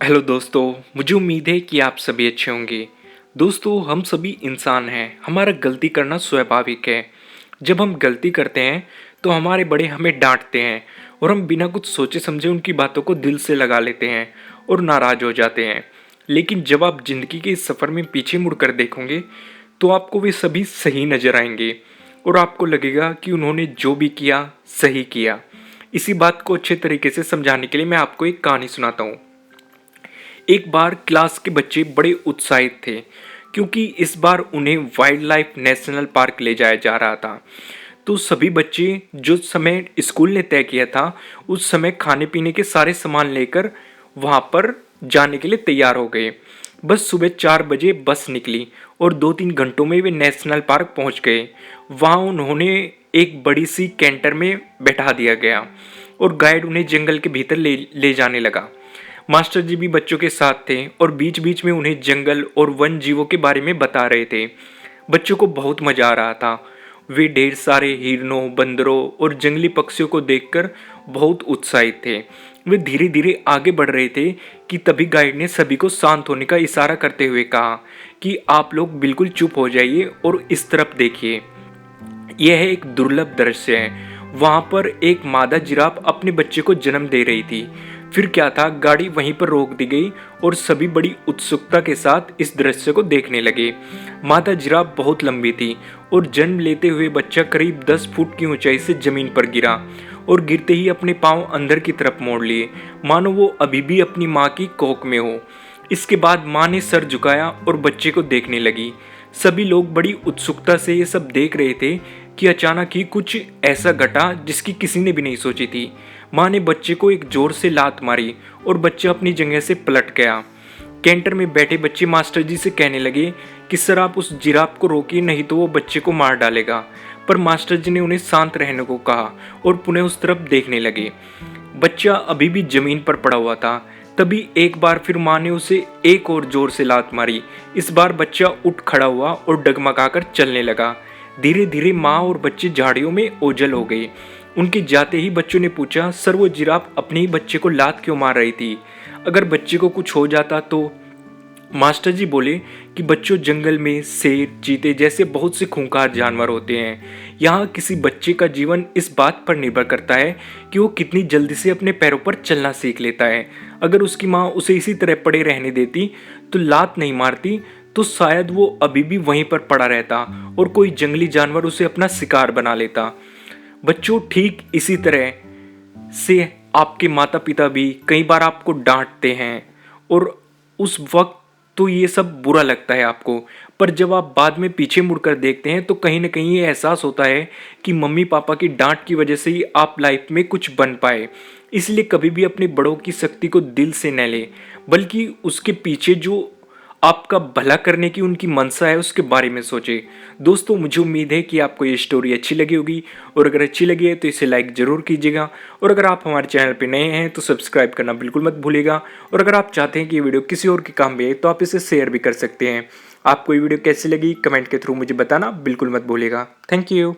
Hello दोस्तों, मुझे उम्मीद है कि आप सभी अच्छे होंगे। दोस्तों, हम सभी इंसान हैं, हमारा गलती करना स्वाभाविक है। जब हम गलती करते हैं तो हमारे बड़े हमें डांटते हैं और हम बिना कुछ सोचे समझे उनकी बातों को दिल से लगा लेते हैं और नाराज हो जाते हैं। लेकिन जब आप जिंदगी के इस सफ़र में पीछे मुड़कर देखोगे तो आपको वे सभी सही नजर आएंगे और आपको लगेगा कि उन्होंने जो भी किया सही किया। इसी बात को अच्छे तरीके से समझाने के लिए मैं आपको एक कहानी सुनाता हूँ। एक बार क्लास के बच्चे बड़े उत्साहित थे क्योंकि इस बार उन्हें वाइल्ड लाइफ नेशनल पार्क ले जाया जा रहा था। तो सभी बच्चे जो समय स्कूल ने तय किया था उस समय खाने पीने के सारे सामान लेकर वहाँ पर जाने के लिए तैयार हो गए। बस सुबह 4 बजे बस निकली और 2-3 घंटों में वे नेशनल पार्क पहुँच गए। वहाँ उन्होंने एक बड़ी सी कैंटर में बैठा दिया गया और गाइड उन्हें जंगल के भीतर ले जाने लगा। मास्टर जी भी बच्चों के साथ थे और बीच बीच में उन्हें जंगल और वन जीवों के बारे में बता रहे थे। बच्चों को बहुत मजा आ रहा था। वे ढेर सारे हिरणों, बंदरों और जंगली पक्षियों को देखकर बहुत उत्साहित थे। वे धीरे धीरे आगे बढ़ रहे थे कि तभी गाइड ने सभी को शांत होने का इशारा करते हुए कहा कि आप लोग बिल्कुल चुप हो जाइए और इस तरफ देखिए। यह एक दुर्लभ दृश्य है। वहां पर एक मादा जिराफ अपने बच्चे को जन्म दे रही थी। फिर क्या था, गाड़ी वहीं पर रोक दी गई और सभी बड़ी उत्सुकता के साथ इस दृश्य को देखने लगे। मादा जिराफ बहुत लंबी थी और जन्म लेते हुए बच्चा करीब 10 फुट की ऊंचाई से जमीन पर गिरा और गिरते ही अपने पांव अंदर की तरफ मोड़ लिए, मानो वो अभी भी अपनी माँ की कोख में हो। इसके बाद माँ ने सर झुकाया और बच्चे को देखने लगी। सभी लोग बड़ी उत्सुकता से ये सब देख रहे थे कि अचानक ही कुछ ऐसा घटा जिसकी किसी ने भी नहीं सोची थी। माँ ने बच्चे को एक जोर से लात मारी और बच्चा अपनी जगह से पलट गया। कैंटर में बैठे बच्चे मास्टर जी से कहने लगे कि सर आप उस जिराफ को रोकिए, नहीं तो वो बच्चे को मार डालेगा। पर मास्टर जी ने उन्हें शांत रहने को कहा और पुनः उस तरफ देखने लगे। बच्चा अभी भी जमीन पर पड़ा हुआ था। तभी एक बार फिर माँ ने उसे एक और जोर से लात मारी। इस बार बच्चा उठ खड़ा हुआ और डगमगाकर चलने लगा। धीरे धीरे माँ और बच्चे झाड़ियों में ओझल हो गए। उनके जाते ही बच्चों ने पूछा, सर वो जिराफ अपने ही बच्चे को लात क्यों मार रही थी? अगर बच्चे को कुछ हो जाता तो? मास्टर जी बोले कि बच्चों, जंगल में शेर, चीते जैसे बहुत से खूंखार जानवर होते हैं। यहाँ किसी बच्चे का जीवन इस बात पर निर्भर करता है कि वो कितनी जल्दी से अपने पैरों पर चलना सीख लेता है। अगर उसकी माँ उसे इसी तरह पड़े रहने देती, तो लात नहीं मारती, तो शायद वो अभी भी वहीं पर पड़ा रहता और कोई जंगली जानवर उसे अपना शिकार बना लेता। बच्चों, ठीक इसी तरह से आपके माता पिता भी कई बार आपको डांटते हैं और उस वक्त तो ये सब बुरा लगता है आपको, पर जब आप बाद में पीछे मुड़कर देखते हैं तो कहीं ना कहीं ये एहसास होता है कि मम्मी पापा की डांट की वजह से ही आप लाइफ में कुछ बन पाए। इसलिए कभी भी अपने बड़ों की शक्ति को दिल से न लें, बल्कि उसके पीछे जो आपका भला करने की उनकी मंशा है उसके बारे में सोचें। दोस्तों, मुझे उम्मीद है कि आपको ये स्टोरी अच्छी लगी होगी और अगर अच्छी लगी है तो इसे लाइक ज़रूर कीजिएगा और अगर आप हमारे चैनल पर नए हैं तो सब्सक्राइब करना बिल्कुल मत भूलिएगा और अगर आप चाहते हैं कि ये वीडियो किसी और के काम में आए तो आप इसे शेयर भी कर सकते हैं। आपको ये वीडियो कैसी लगी कमेंट के थ्रू मुझे बताना बिल्कुल मत भूलिएगा। Thank you.